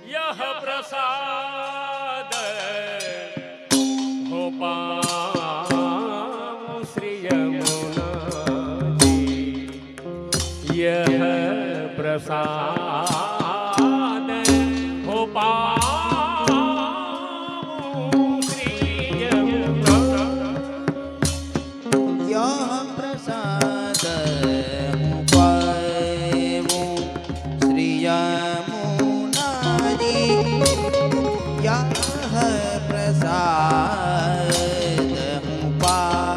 यह प्रसाद हो पाऊं श्री यमुना जी, यह प्रसाद हो पाऊं श्री यमुना, यह प्रसाद हो पाऊं श्री यमुना जी, यह प्रसाद हो पाऊं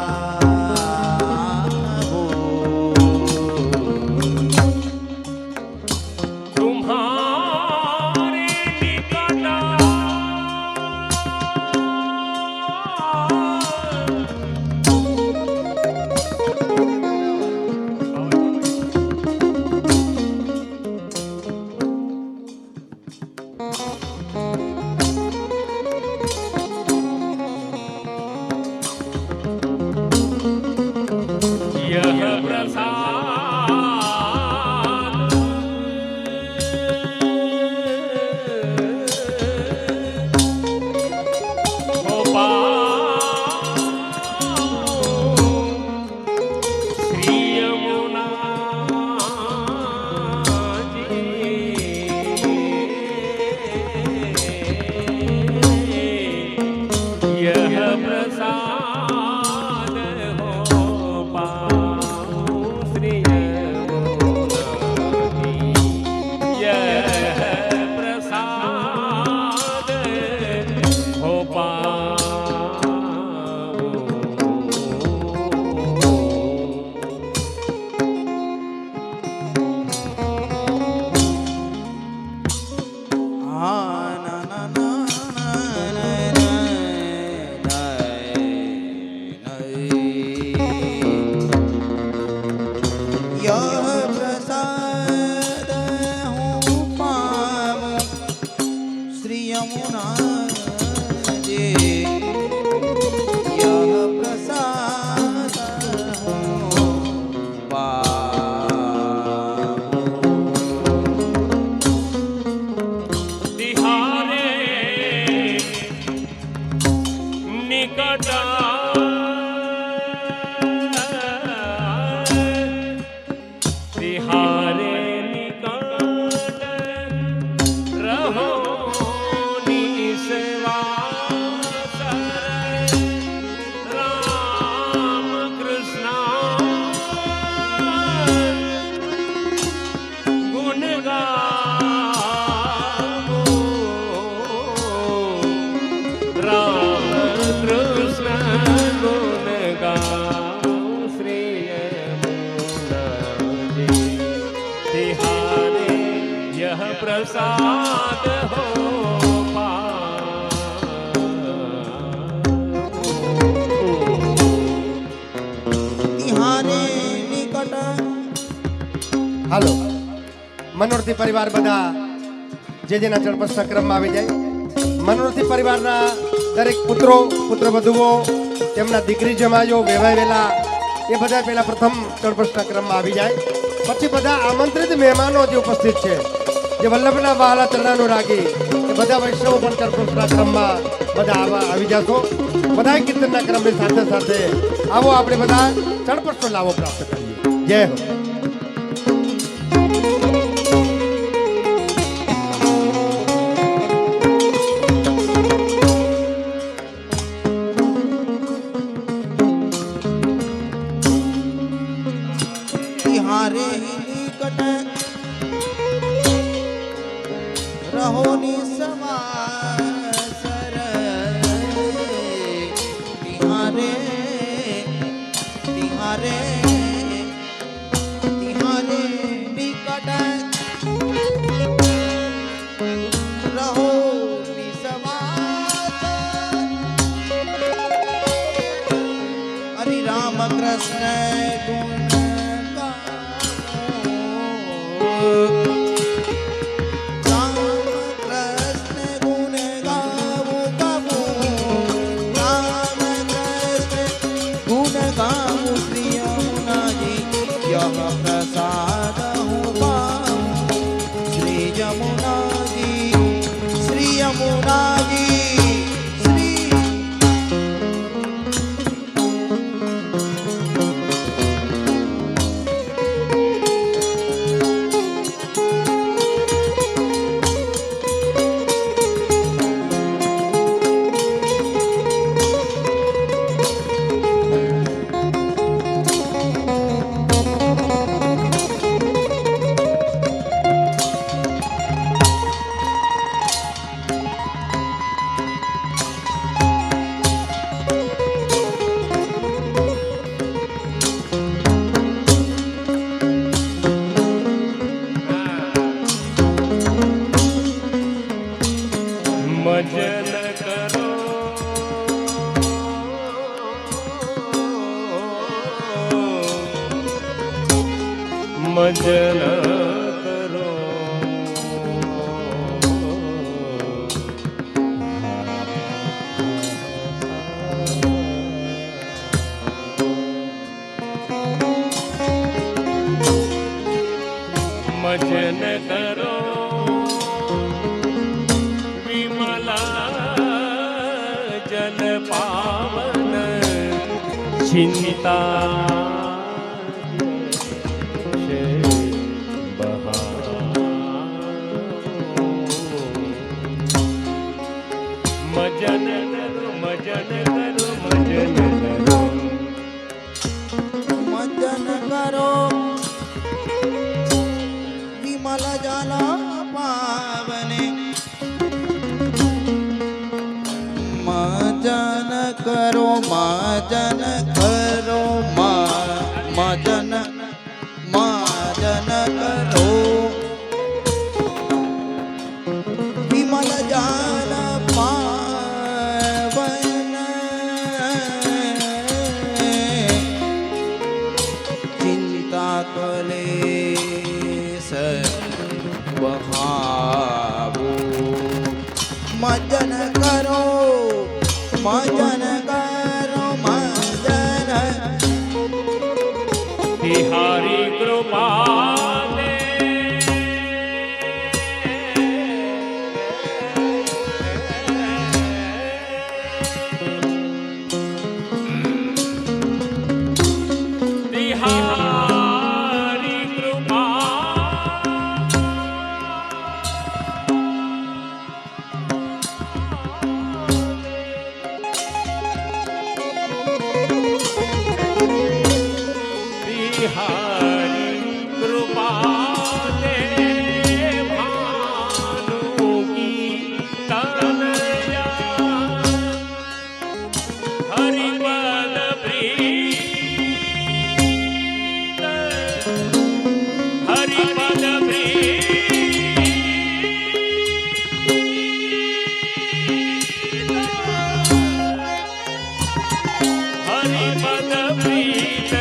तुम्हारे निकट यह प्रसाद हो पाऊं श्री यमुना जी, यह प्रसाद हो पाऊं श्री यमुना जी, यह प्रसाद हो यह प्रसाद हो पाऊं श्री यमुना जी, यह प्रसाद हो पाऊं तिहारे निकट तिहारे निकट रहो निस्वास राम कृष्ण गुण गावो, राम कृष्ण गुण गाओ श्री यमुना जी, तिहारे यह प्रसाद हो तिहारे निकट। હાલો મનોરથી પરિવાર બધા જે જેના ચણપસના ક્રમમાં આવી જાય. મનોરથી પરિવારના દરેક પુત્રો પુત્રવધુઓ તેમના દીકરી જમાયો વેવાયેલા એ બધા પહેલા પ્રથમ ચણપસના ક્રમમાં આવી જાય. પછી બધા આમંત્રિત મહેમાનો જે ઉપસ્થિત છે, જે વલ્લભના વહાલા ચરણાનુરાગી, એ બધા વૈષ્ણવો પણ ચણપસના ક્રમમાં બધા આવી જશો. બધા કીર્તનના ક્રમની સાથે સાથે આવો આપણે બધા ચણપસનો લાવો પ્રાપ્ત કરીએ. જય હો. तिहारे निकट रहो निस्वासर, तिहारे तिहारे કૃષ્ણ ગુણ રામ કૃષ્ણ ગુણ ગાવું ગાવું રામ કૃષ્ણ ગુણ ગાવું શ્રી યમુનાજી યહ પ્રસાદ હું પાઉં શ્રી યમુનાજી શ્રી યમુનાજી શ્રી મજન કરો મજન કરો મજન કરો જલ પાવન ચિંતા મજન કરો મજન કરો મજન કરો મજન કરો વિમલ જલ પાવને મજન કરો મજન કરો મજન મજન કરો વિમલ જલ પાવન ચિંતા કલેશ વહાવો મજન કરો મજન કરો મજન બિહારી કૃપાને બિહારી કૃપા બિહારી કૃપાને ભાનુ કીર્તનયા હરિપદ પ્રીત હરિપદ પ્રીત હરિપદ પ્રીત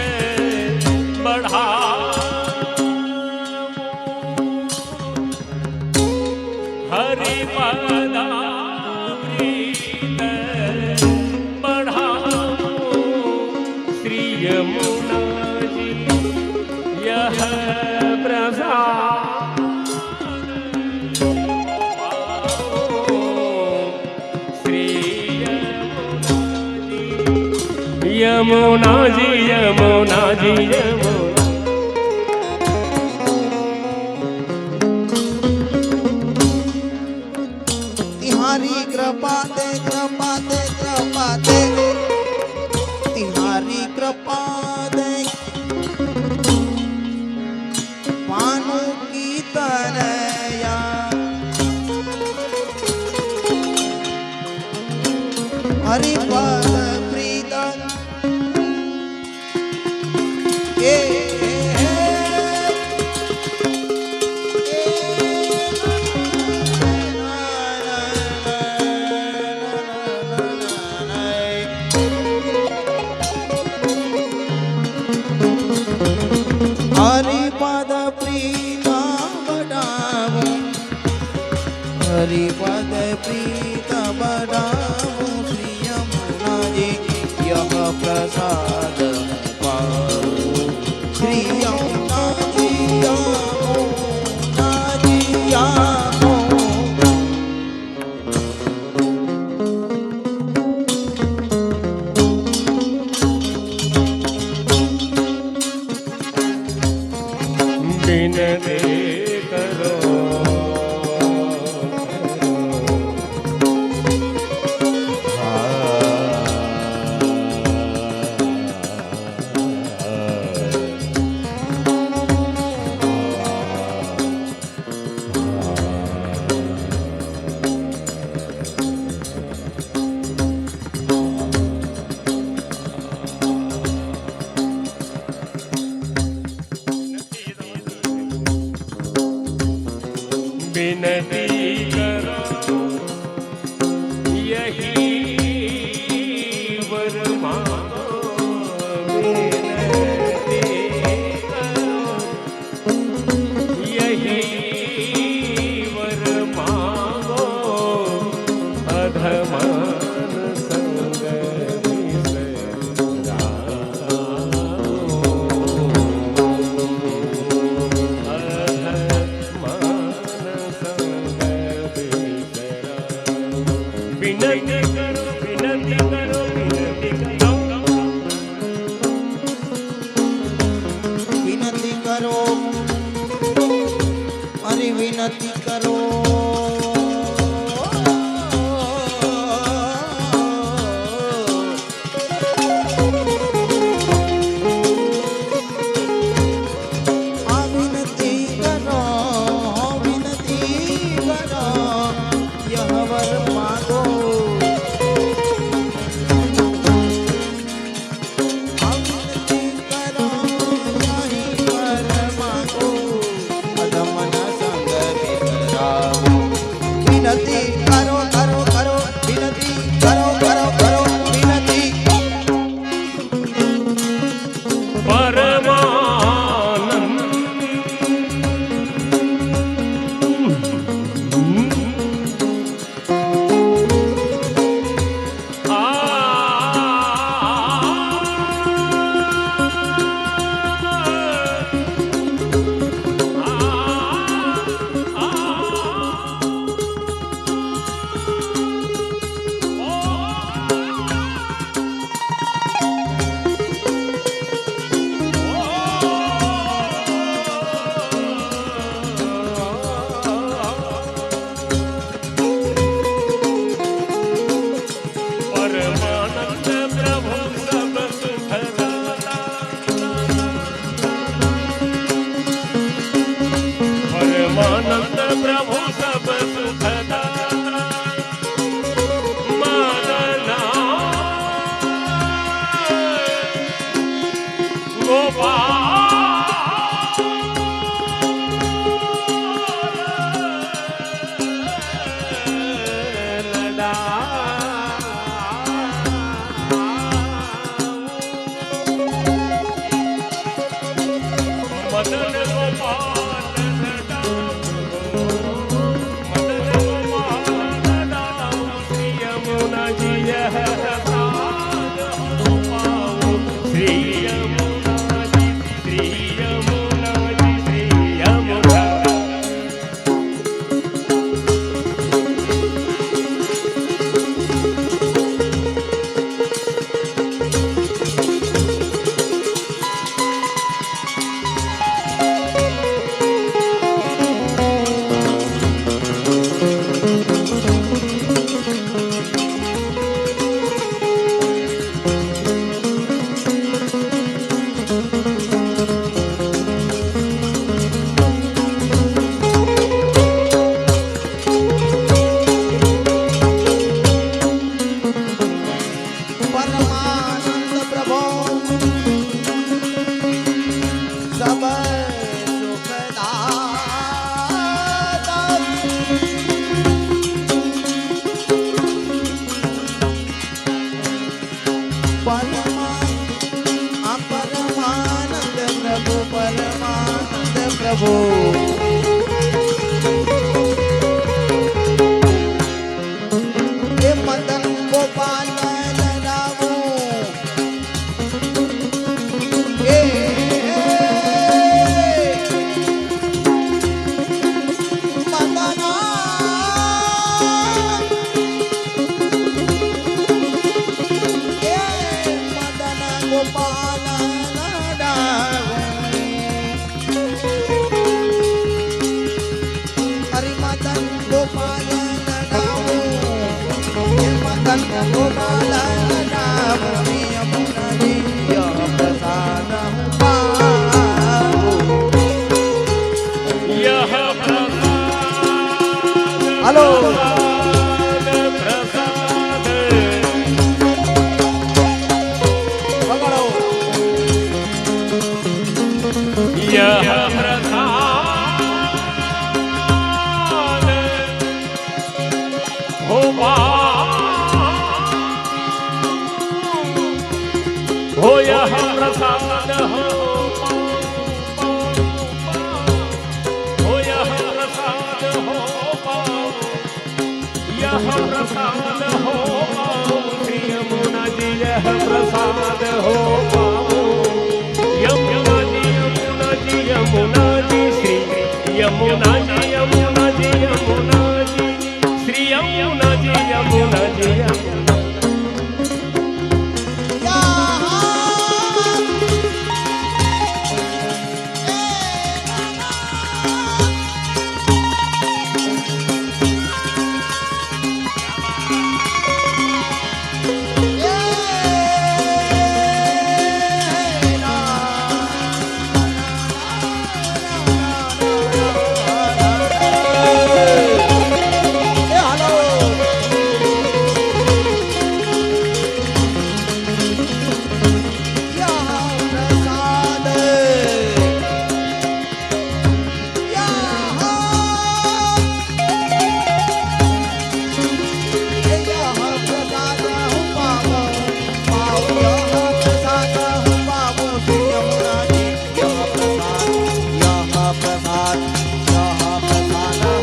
હરિપદામૃત बढ़ाओ श्री यमुनाजी यह प्रसाद श्री यमुनाजी यमुनाजी यमुना तिहारी कृपा दे कृपा दे कृपा दे तिहारी कृपा दे भानु की तरया हरिपद प्रीत प्रीत बढ़ाओ श्री यमुना जी यह प्रसाद पाओ श्री यमुना जी यमुना जी आओ विनती करो विनती करो यही वर मांगो विनती करो यही वर मांगो अधमान संग विनती करो विनती करो विनती करो विनती करो अरे विनती करो विनती करो विनती करो यह वर मांगो विनती करो यही वर मांगो अधमन संग बिसराओ विनती करो करो करो विनती करो करो करो विनती परमानंद प्रभु सब सुखदा मदना मदन मदन गोपाल नाम यमुना जी यह प्रसाद पाओ। यह प्रसाद हेलो प्रसाद पकड़ो यह प्रसाद हो यह प्रसाद हो यह प्रसाद हो यह प्रसाद हो श्री यमुना जी यह प्रसाद हो यमुना जी यमुना जी यमुना जी श्री यमुना जी यमुना जी यमुना जी श्री यमुना जी यमुना जी यमुना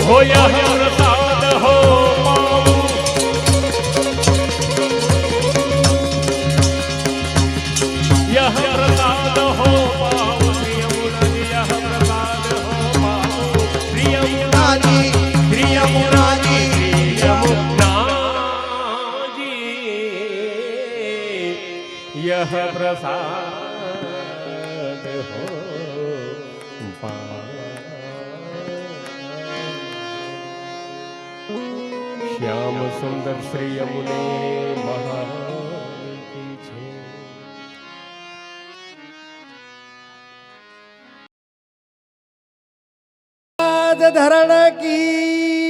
हो यह प्रसाद हो यह प्रसाद हो श्री यमुना जी यह प्रसाद हो श्री यमुना जी श्री यमुना जी श्री यमुना जी यह प्रसाद हो श्याम सुंदर श्री यमुने महारानी की जय। धरण की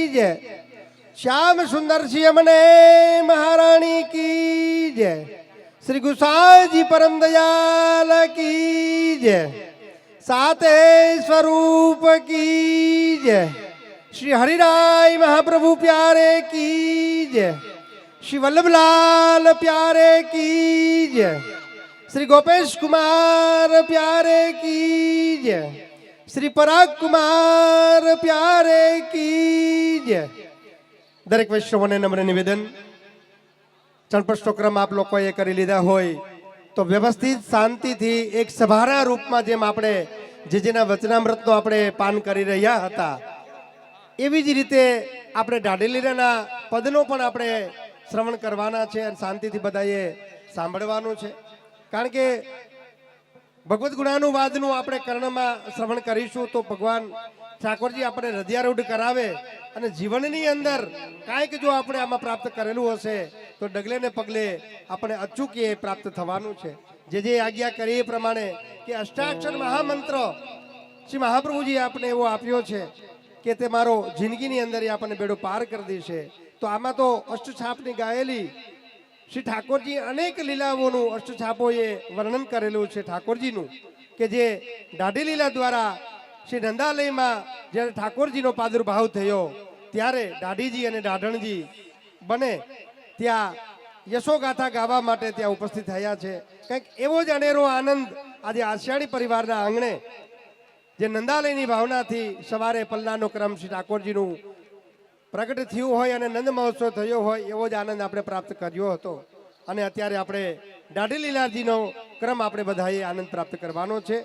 जय। श्याम सुंदर श्री यमुने महारानी की जय। श्री गुसाई जी परम दयाल की जय। साते स्वरूप की जय। श्री हरिराय महाप्रभु प्यारे की जय। श्री वल्लभलाल प्यारे की जय। श्री गोपेश कुमार प्यारे की जय। श्री पराग कुमार प्यारे की जय। दरेक वैष्णवोने नम्र निवेदन चरणस्पर्शનો ક્રમ આપ લોકોએ કરી લીધા હોય તો વ્યવસ્થિત શાંતિથી એક સભાના રૂપમાં જેમ આપણે જેના વચનામૃતનો આપણે પાન કરી રહ્યા હતા એવી જ રીતે આપણે ઢાઢીલીરાના પદનો પણ આપણે શ્રવણ કરવાના છે અને શાંતિથી બધાએ સાંભળવાનું છે કારણ કે ભગવદ્ ગુણાનુવાદનું આપણે કર્ણમાં શ્રવણ કરીશું તો ભગવાન ઠાકોરજી આપણે હૃદયારૂઢ કરાવે અને જીવનની અંદર કાંઈક જો આપણે આમાં પ્રાપ્ત કરેલું હશે તો ડગલે ને પગલે આપણે અચૂકીએ પ્રાપ્ત થવાનું છે જે આજ્ઞા કરી એ પ્રમાણે કે અષ્ટાક્ષર મહામંત્ર શ્રી મહાપ્રભુજી આપણે એવો આપ્યો છે કે તે મારો જિંદગીની અંદર આપણને બેડો પાર કરી દેશે તો આમાં તો અષ્ટછાપની ગાયેલી શ્રી ઠાકોરજી અનેક લીલાઓનું અષ્ટછાપોએ વર્ણન કરેલું છે ઠાકોરજીનું કે જે દાઢી લીલા દ્વારા શ્રી નંદાલયમાં જ્યારે ઠાકોરજીનો પ્રાદુર્ભાવ થયો ત્યારે દાઢીજી અને દાઢણજી બને ત્યાં યશોગાથા ગાવા માટે ત્યાં ઉપસ્થિત થયા છે કંઈક એવો જ અનેરો આનંદ આજે આષાઢી પરિવારના આંગણે જે નંદાલયની ભાવનાથી સવારે પલ્લાનો ક્રમ શ્રી ઠાકોરજીનું પ્રગટ થયું હોય અને નંદ મહોત્સવ થયો હોય એવો જ આનંદ આપણે પ્રાપ્ત કર્યો હતો અને અત્યારે આપણે દાઢી લીલાજીનો ક્રમ આપણે બધાએ આનંદ પ્રાપ્ત કરવાનો છે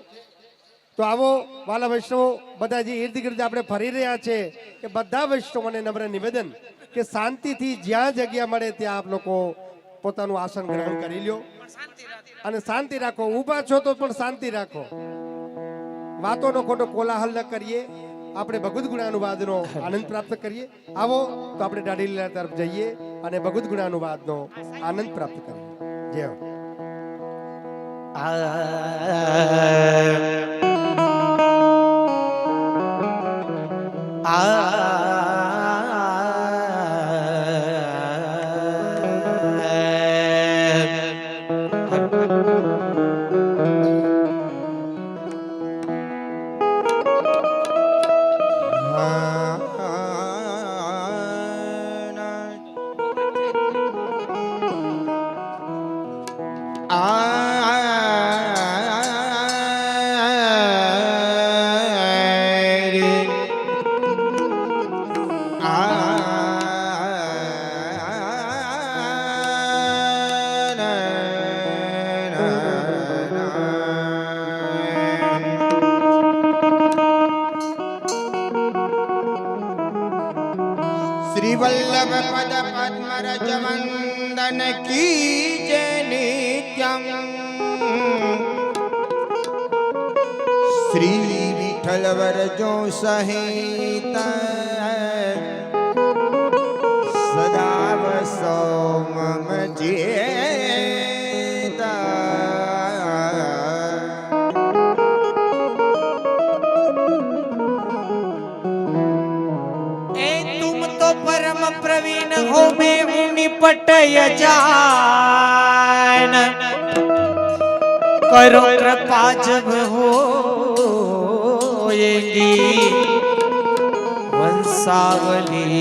તો આવો વાલા વૈષ્ણવો બધા જે ઇર્દ ગિર્દ આપણે ફરી રહ્યા છે એ બધા વૈષ્ણવોને નમ્ર નિવેદન કે શાંતિથી જ્યાં જગ્યા મળે ત્યાં આપ લોકો પોતાનું આસન ગ્રહણ કરી લ્યો અને શાંતિ રાખો ઊભા છો તો પણ શાંતિ રાખો વાતોનો ખોટો કોલાહલ ન કરીએ આપણે ભગવદ્ ગુણાનુવાદનો આનંદ પ્રાપ્ત કરીએ. આવો તો આપણે દાઢી લીલા તરફ જઈએ અને ભગવદ્ ગુણાનુવાદનો આનંદ પ્રાપ્ત કરીએ. જય હો. श्री वल्लभ पद पद्मरज वंदन की जय नित्यम। श्री विठल वरजो सहित सदा वसो मम जेता। परम प्रवीण हो में निपट जान करो कृपा जब होएगी वंशावली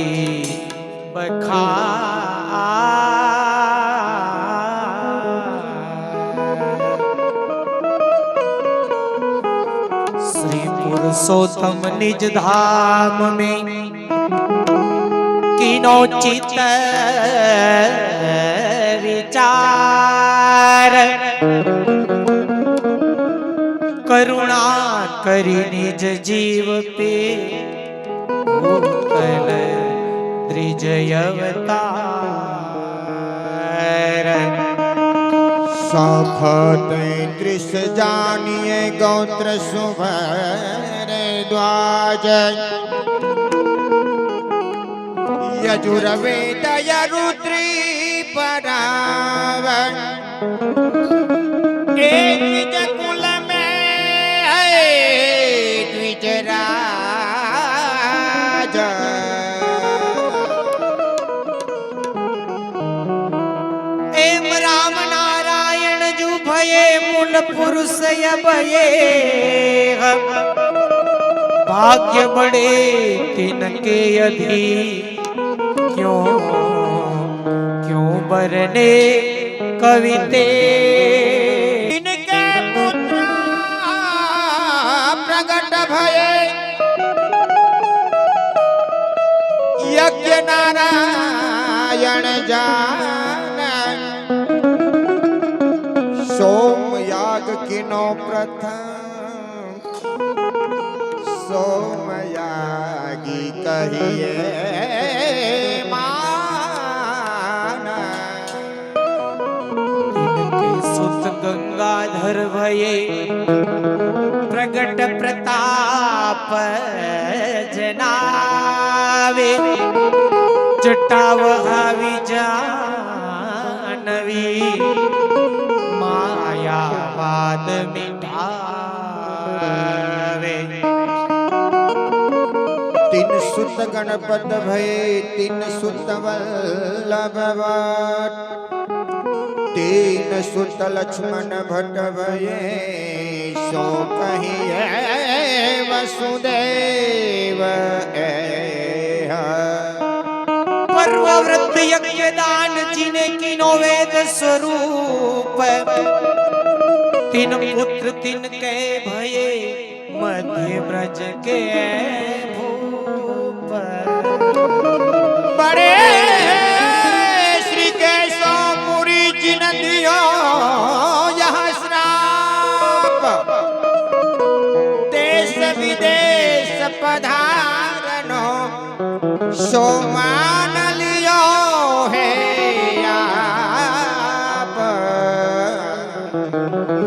श्री पुरुषोत्तम निज धाम में किनो चित विचार करुणा करी निज जीव पे भूतल त्रिजय अवतार। सखत दृश्य जानिए गौत्र सुभर द्वाज यजुर्वेद रुद्री पराव एक निज कुल में है द्विजराज। एम राम नारायण जु भये मूल पुरुष भये भाग्य बड़े तिनके अधिक क्यों क्यों बरने कविते। इनके पुत्र प्रगट भये यज्ञ नारायण जान। सोम याग किनो प्रथम सोम यागी कहिए सुत गंगाधर भये प्रगट प्रताप जनावे जटाव जानवी मायावाद मिटावे। तीन सुत गणपत भये तीन सुत वल्लभ भट तीन सुत लक्ष्मण भट्ट भये सो कहिए वसुदेव पर्वव्रत यज्ञ दान जिने किनो वेद स्वरूप तीन पुत्र तीन के भये मध्य ब्रज के भूप। बड़े श्री केशवपुरी जिन दियो यह श्राप देश विदेश पधारनो सो मान लियो है आप।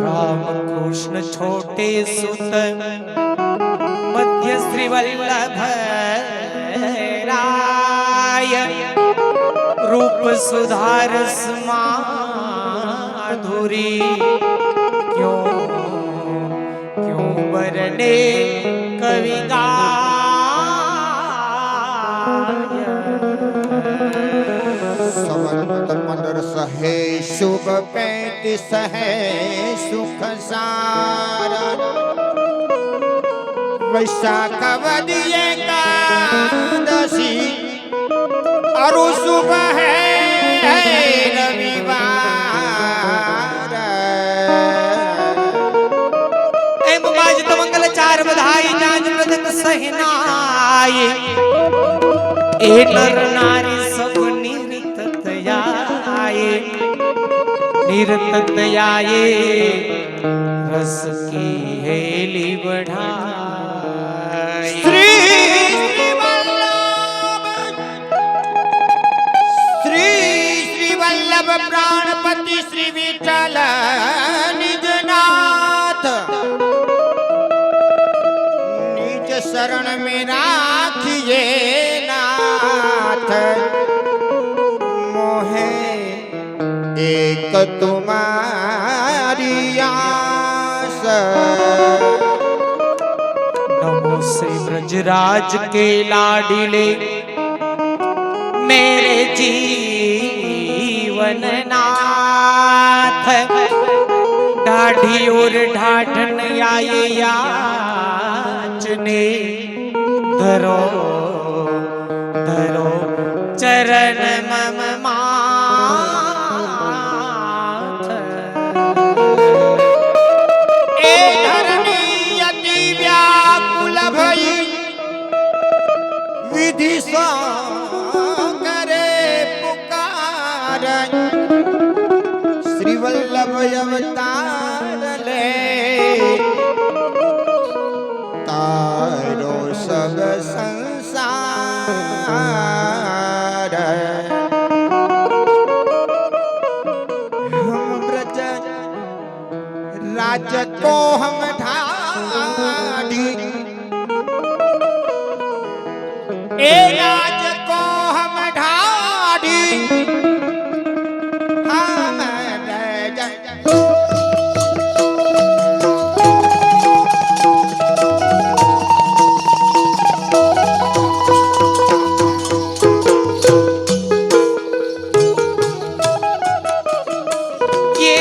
राम कृष्ण छोटे सुत मध्य श्री वल्लभ सुधारस माधुरी क्यों क्यों बरने कवि संवत 15 है शुभ 35 है सुख सारा वैशाख वद एकादशी अरु शुभ है रविवार एम बाजत मंगल चार बधाई जांज मृदंग सहनाई ए नर नारी सब निरतत आए रस की हेली बढ़ाई श्री वल्लभ प्राणपति श्री विठल निजनाथ निज शरण में राखिए नाथ मोहे एक तुम्हारी आस नमो से ब्रजराज के लाडिले मेरे जीवन नाथ ढाढ़ी और ढाढ़न आए याचने धरो धरो चरण मम माथ ए धरणी अति व्याकुल भई विधि सो करे पुकार श्री वल्लभ अवतार ले तारो सब संसार हम ब्रज राज को हम ढाढ़ी ए राज को हम ढाढ़ी हम ब्रज ये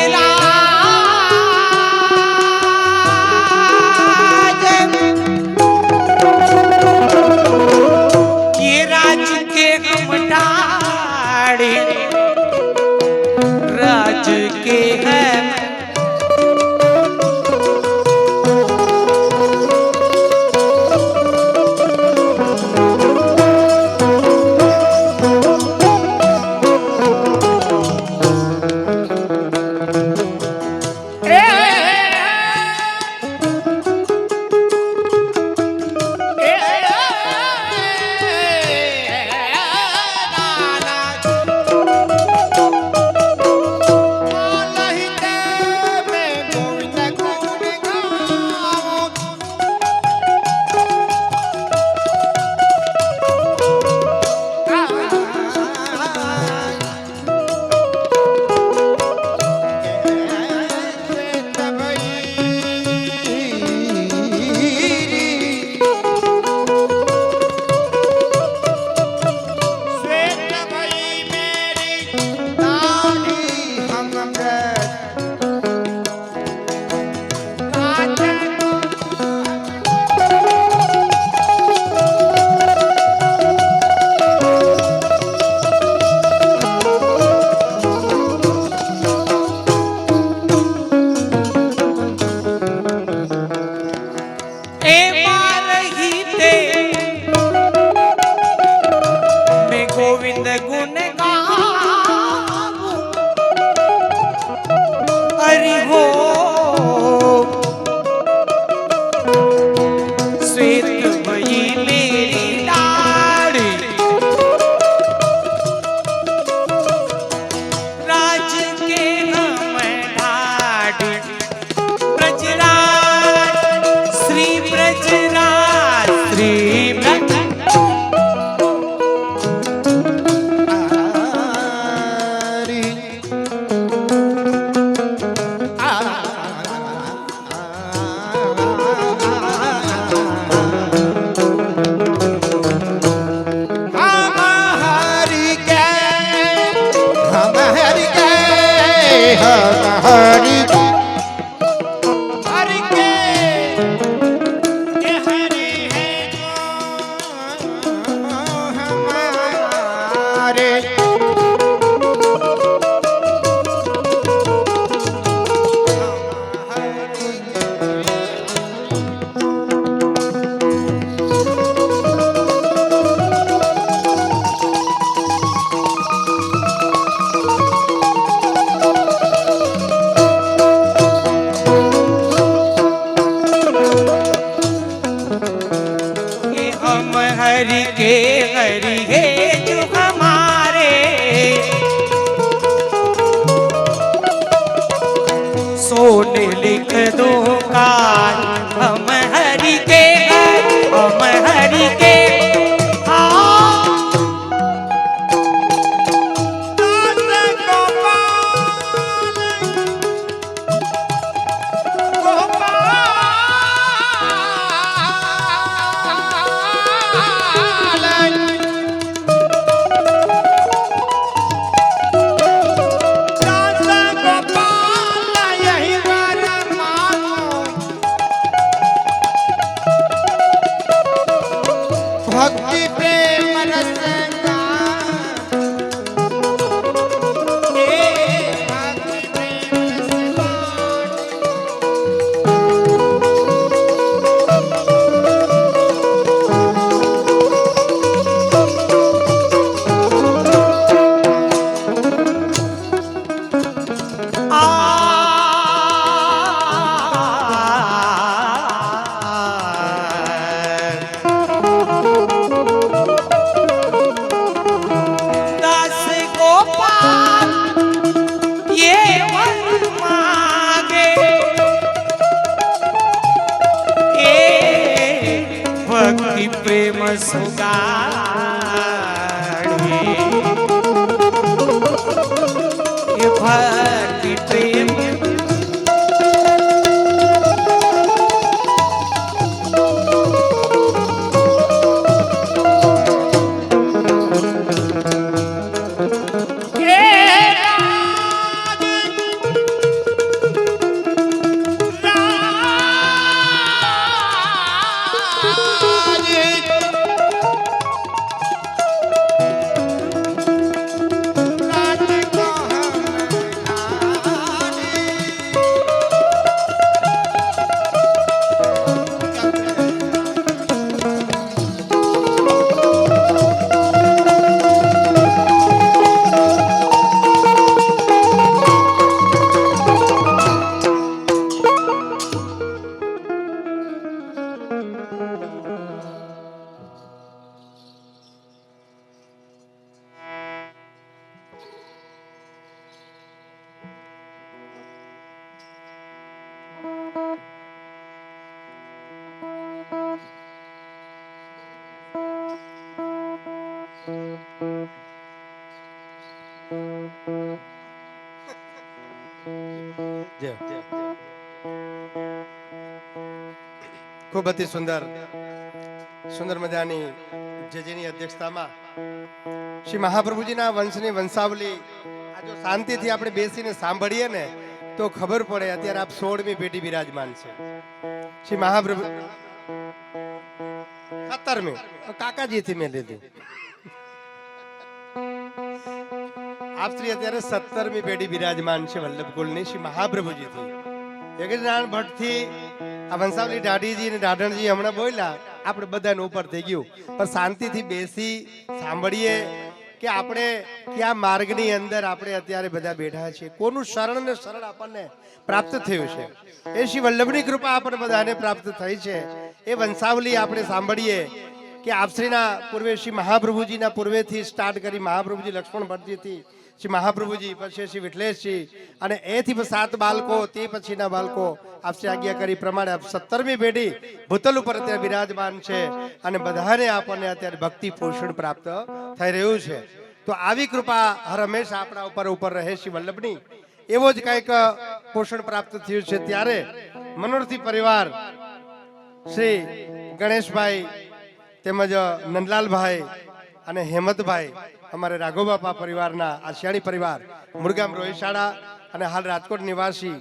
हरि के हम हरि हरि के ये हरि है जो हमारे हरि है जो हमारे सोने लिख दो कान हम हरि के हम हरि के भक्ति प्रेम रस का भक्ति प्रेम भक्ति प्रेम सुगाड़ी ये भक्ति प्रेम ખૂબ અતિ સુંદર સુંદર મજાની જેની અધ્યક્ષતામાં શ્રી મહાપ્રભુજીના વંશની વંશાવલી આ જો શાંતિથી આપણે બેસીને સાંભળીએ ને તો ખબર પડે. અત્યારે આપ 16મી પેઢી બિરાજમાન છે શ્રી મહાપ્રભુ 17મી કાકાજીથી મેં લીધી. આપ શ્રી અત્યારે 17મી પેઢી બિરાજમાન છે વલ્લભકુલની શ્રી મહાપ્રભુજીથી. યજ્ઞનારાયણ ભટ્ટથી આ વંશાવલી ઢાઢીજી અને ઢાઢણજી હમણાં બોલ્યા, આપણે બધાને ઉપર થઈ ગયું. પણ શાંતિથી બેસી સાંભળીએ કે આપણે કયા માર્ગની અંદર આપણે અત્યારે બધા બેઠા છીએ, કોનું શરણ ને શરણ આપણને પ્રાપ્ત થયું છે. એ શ્રી વલ્લભની કૃપા આપણને બધાને પ્રાપ્ત થઈ છે. એ વંશાવલી આપણે સાંભળીએ કે આપશ્રીના પૂર્વે શ્રી મહાપ્રભુજીના પૂર્વેથી સ્ટાર્ટ કરી મહાપ્રભુજી લક્ષ્મણ ભટ્ટજીથી શ્રી મહાપ્રભુજી, પછી શ્રી વિઠલેશજી, અને એથી 7 બાળકો, તે પછીના બાળકો આપશે આજ્ઞા કરી પ્રમાણે 17મી પેઢી ભૂતલ ઉપર અત્યારે બિરાજમાન છે અને બધાને આપણને અત્યારે ભક્તિ પોષણ પ્રાપ્ત થઈ રહ્યું છે. તો આવી કૃપા હર હંમેશા આપણા ઉપર રહે શ્રી વલ્લભની. એવો જ કંઈક પોષણ પ્રાપ્ત થયું છે. ત્યારે મનોરથી પરિવાર શ્રી ગણેશભાઈ તેમજ નંદલાલભાઈ અને હેમંતભાઈ અમારે રાઘોબાપા પરિવારના આશિયાણી પરિવાર મુરગામ રોહિશાળા અને હાલ રાજકોટ નિવાસી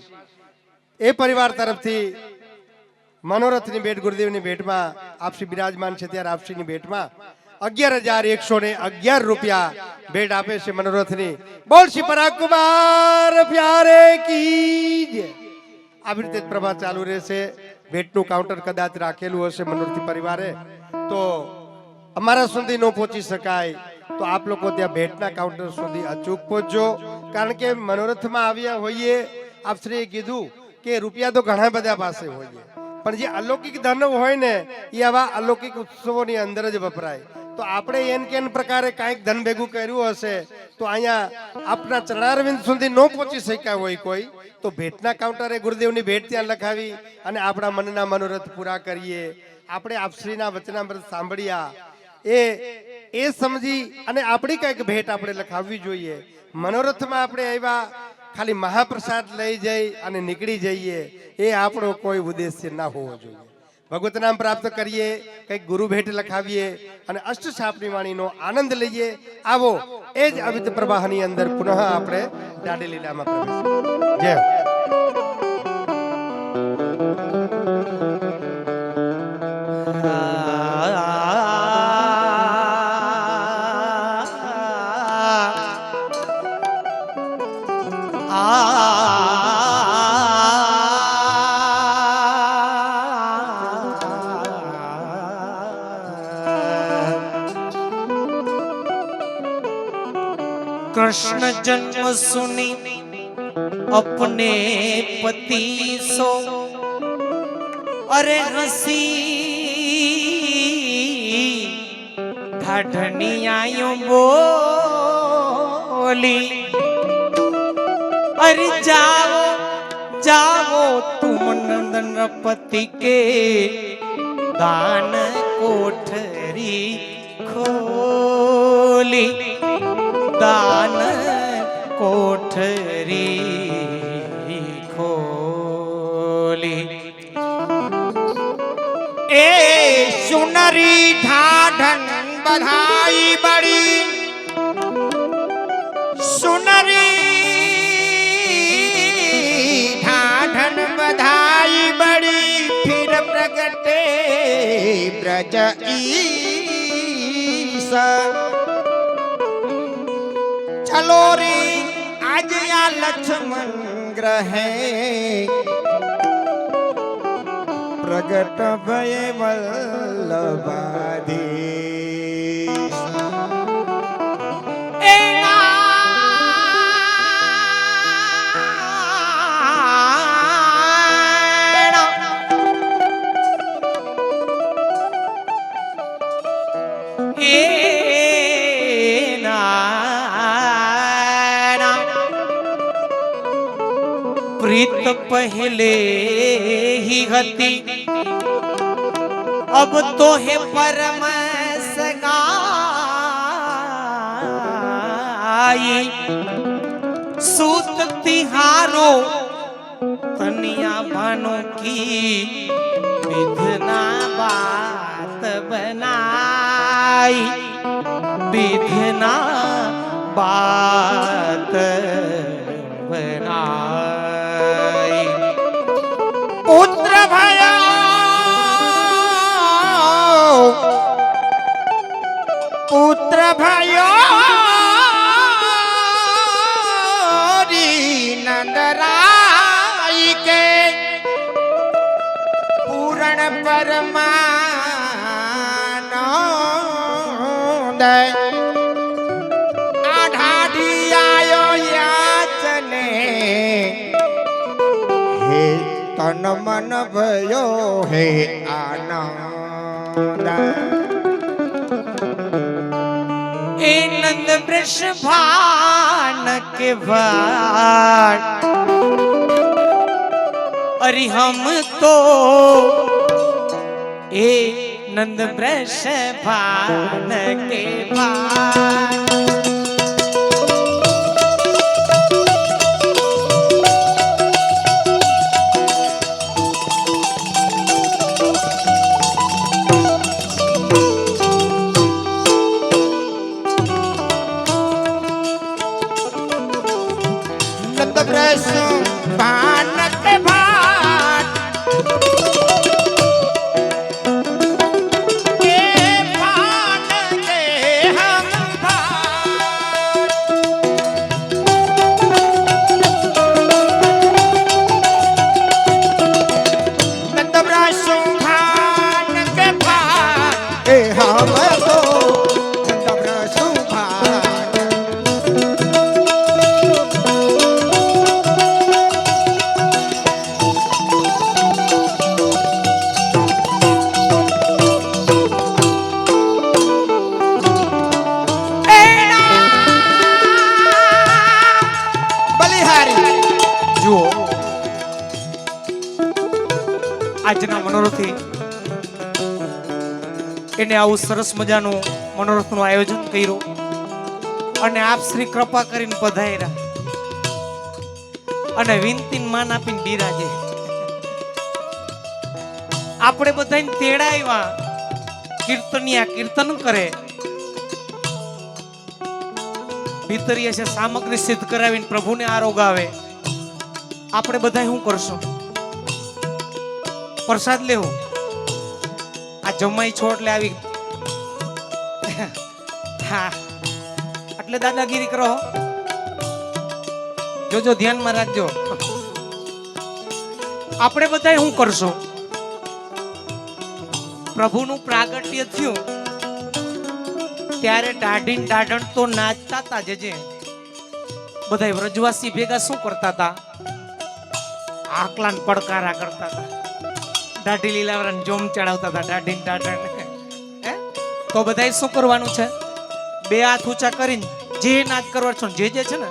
એ પરિવાર તરફથી મનોરથની ભેટ ગુરુદેવની ભેટમાં આપસી બિરાજમાન છે ત્યારે આપસીની ભેટમાં 11,111 રૂપિયા ભેટ આપે છે મનોરથની. બોલ શ્રી પરાગ કુમાર પ્યારે કી જય. આવી રીતે જ પ્રભા ચાલુ રહેશે. ભેટનું કાઉન્ટર કદાચ રાખેલું હશે મનોરથી પરિવારે, તો અમારા સુધી ન પહોંચી શકાય તો આપ લોકો ત્યાં ભેટના કાઉન્ટર સુધી અચૂક પહોંચજો. કારણ કે મનોરથમાં આવ્યા હોઈએ, આપશ્રીએ કીધું કે રૂપિયા તો ઘણા બધા પાસે હોઈએ, પણ જે અલૌકિક ધન હોય ને એ આવા અલૌકિક ઉત્સવોની અંદર જ વપરાય. તો આપણે એન કેન પ્રકારે કાંઈક ધન ભેગું કર્યું હશે તો અહીંયા આપના ચરણારવિંદ સુધી ન પહોંચી શક્યા હોય કોઈ, તો ભેટના કાઉન્ટરે ગુરુદેવની ભેટ ત્યાં લખાવી અને આપણા મનના મનોરથ પૂરા કરીએ. આપણે આપશ્રીના વચનામૃત સાંભળ્યા એ સમજી અને આપણી કંઈક ભેટ આપણે લખાવવી જોઈએ. મનોરથમાં આપણે આવ્યા ખાલી મહાપ્રસાદ લઈ જઈ અને નીકળી જઈએ, એ આપણો કોઈ ઉદ્દેશ્ય ના હોવો જોઈએ. ભગવત નામ પ્રાપ્ત કરીએ, કંઈક ગુરુ ભેટ લખાવીએ અને અષ્ટશાપની વાણીનો આનંદ લઈએ. આવો એ જ અવિત પ્રવાહની અંદર પુનઃ આપણે દાંડી લીલામાં પ્રવેશ. જય कृष्ण जन्म सुनी अपने पति सो अरे हंसी ढाढनी आयो बोली अरे जाओ जाओ तुम नंदन पति के दान कोठरी खोली दान कोठरी खोली ए सुनरी ढाढन बधाई बड़ी सुनरी ढाढन बधाई बड़ी फिर प्रगटे ब्रज ईसा चलो रे आज या लक्ष्मण ग्रहे प्रगट भय वल्लभाधीश प्रीत पहले ही हती अब तो है परम सगाई सूत तिहारो तनिया भानो की विधना बात बनाई विधना बात बनाई पुत्र भयो पुत्र भयो नंदराई के पूर्ण परमानंद आढ़ाढ़ी आयो याचने हे तन मन भयो हे आनंद ए नंद वृषभान के भाट अरे हम तो ए नंद वृषभान के भाट ब्रश भानक भाट के भान के हम भाट नंद ब्रश भानक भाट ए हम तो नंद ब्रश भाट બલિહારી જુઓ આજના મનોરથી એને આવું સરસ મજાનું મનોરથનું આયોજન કર્યું અને આપ શ્રી કૃપા કરીને પધાર્યા અને વિનતીન માન આપીને બિરાજે આપણે બધાને તેડાવ્યા કીર્તનિયા કીર્તન કરે ભીતરીએ છે સામગ્રી સિદ્ધ કરાવીને પ્રભુને આરોગાવે આપણે બધા શું કરશું પ્રસાદ લેવું આ જમાઈ છો એટલે આવી હા એટલે દાદાગીરી કરો જોજો ધ્યાનમાં રાખજો આપણે બધા શું કરશું પ્રભુનું પ્રાગટ્ય થયું ત્યારે ડાઢીન ડાઢણ તો નાચતા હતા જે બધા વ્રજવાસી ભેગા શું કરતા હતા આકલાન પડકારા કરતા હતા દાઢી લીલાવરાને જોમ ચડાવતા હતા ડાઢીન ડાઢણ હે તો બધાએ શું કરવાનું છે બે હાથ ઊંચા કરીને જે નાચ કરવા છો જે છે ને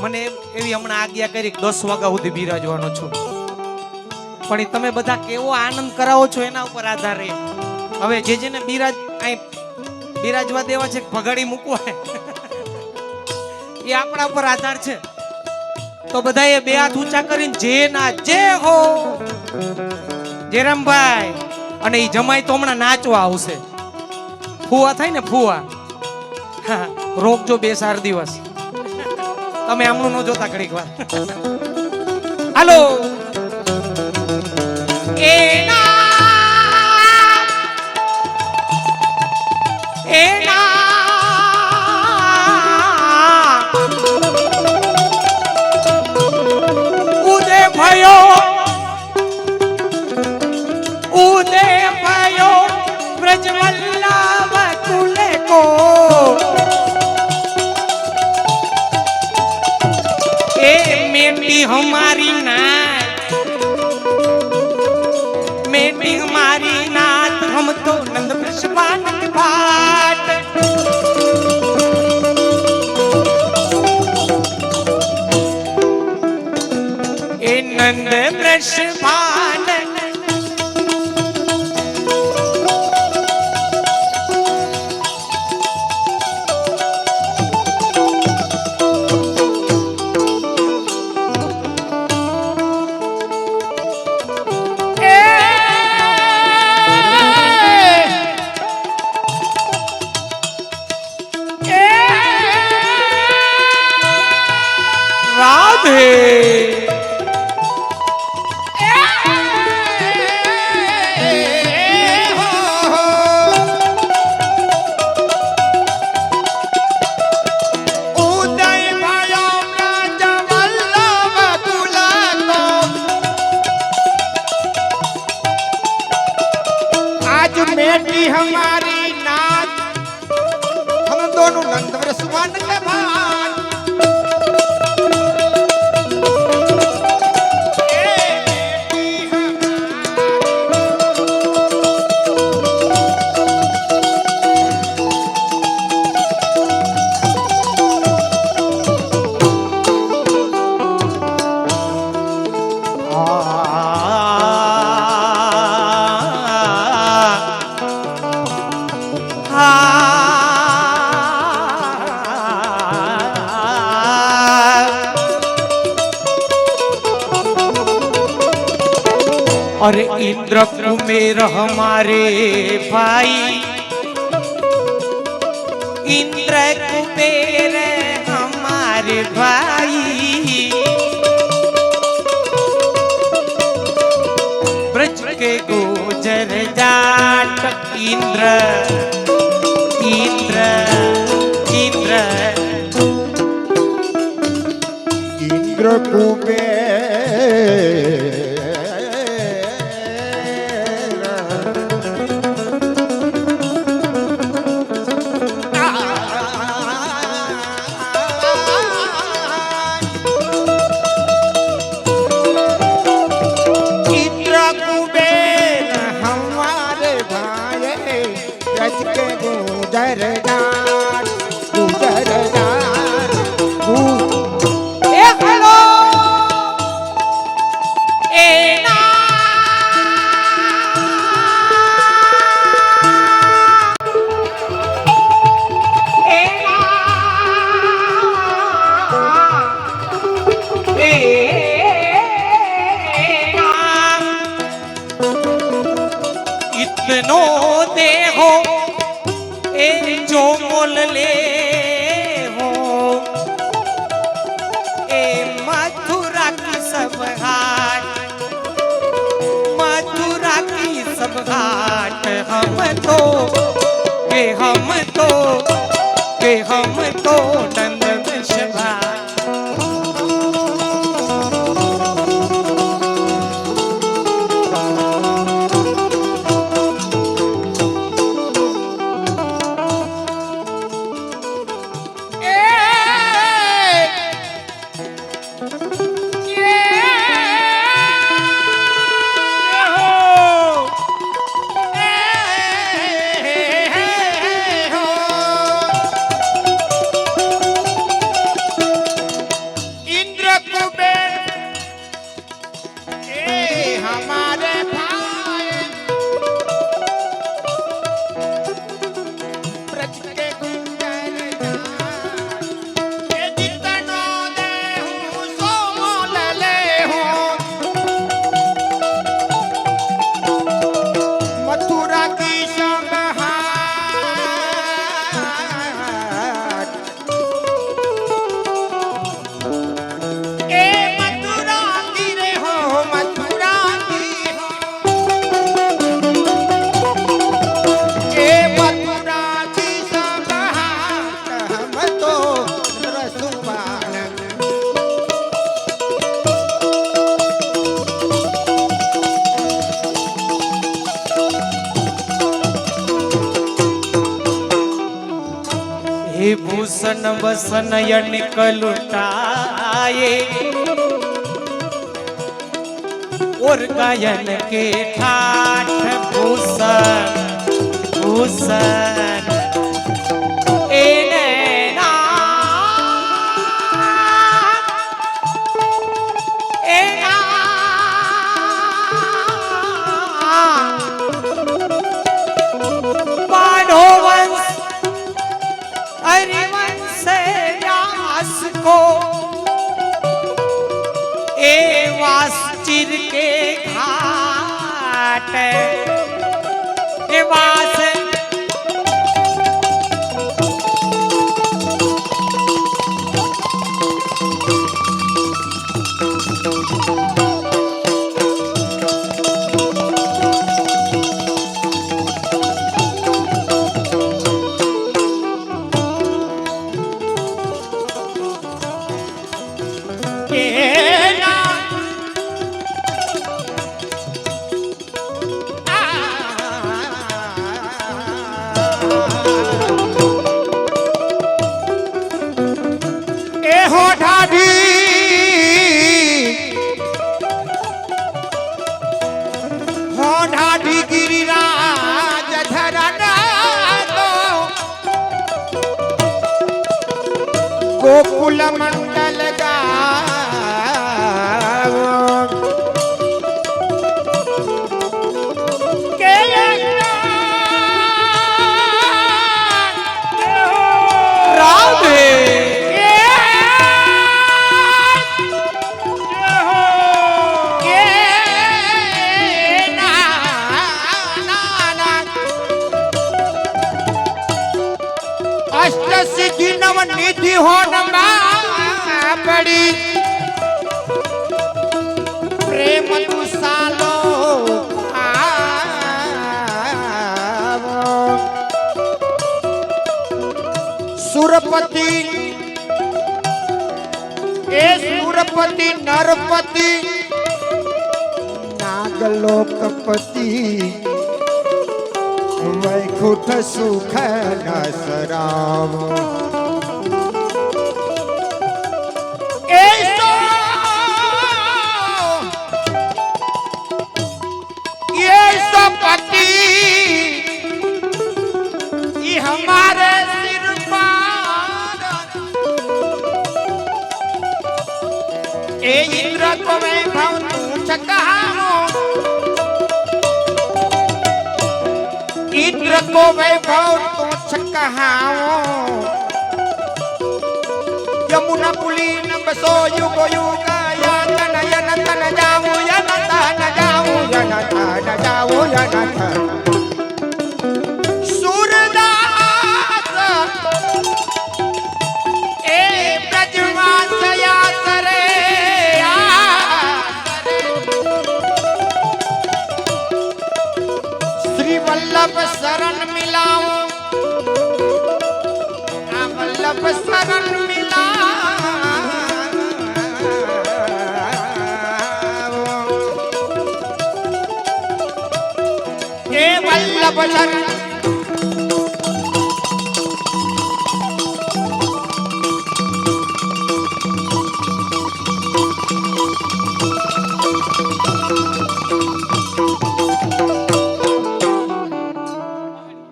મને એવી હમણાં આજ્ઞા કરી 10 વાગ્યા સુધી બિરાજવાનો છું પણ તમે બધા કેવો આનંદ કરાવો છો એના ઉપર આધાર રહે હવે જેને બિરાજવા દેવા છે ભગાડી મૂકવા એ આપણા ઉપર આધાર છે તો બધાએ બે હાથ ઊંચા કરીને જે ના જે હો જેરામભાઈ અને એ જમાઈ તો હમણાં નાચવા આવશે ફુવા થાય ને ફુવા હા રોકજો 2-4 દિવસ તમે આમનું ન જોતા ઘડીક વાર હાલો हमारी नात मेटी हमारी नात हम तो नंद ब्रजपान भाट ए नंद ब्रजपान मेटी हमारी नात हम दोनों नंद ब्रजपान के भाट अरे इंद्र कुमेर हमारे भाई इंद्र कुमेर हमारे भाई इंद्र इंद्र इंद्र इंद्र कुबेर इंद्र कुबेर हमारे भाई रच के गुजरदार गुजरदार ए हेलो ए ना ए ना ए ना इतनो दे हो ए जो मोल ले हो ए मथुरा की सब घाट मथुरा की सब घाट हम तो के हम तो के हम तो नंद विषभा इंद्र कुबेर हमारे भाई ब्रज के गुजरदार जितनो दे हूँ सो मोल ले हूँ मथुरा की संगहार ए मथुरा की रे हो मथुरा की हो ए मथुरा की संगहार हम तो रसुवान हे भूषण वसन यनिक लुटाए और गायन के ठाठ भूषण भूषण ए नैना ए ना बाढ़ो वंश हरिवंश व्यास को ए वासचिर के घाट ए वास हो ढाढी हो ढाढी गिरिराज धरना दो गोकुल मंडल गावो के राधे अष्ट सिद्धि नव निधि हो पड़ी प्रेम दुसालो સુરપતિ એ સુરપતિ નરપતિ નાગલોકપતિ વૈકુંઠ સુખ નસરામ पति ये हमारे सिर पर ए इंद्र को वैभव तू कहाओ इंद्र को वैभव तू कहाओ यमुना पुलीन बसो युगो युगा या तन जाऊं या तन जाऊं या तन जाऊं या तन सूरदास ए ब्रजवास या करे श्री वल्लभ शरण मिलाओ वल्लभ शरण वल्लभ शरण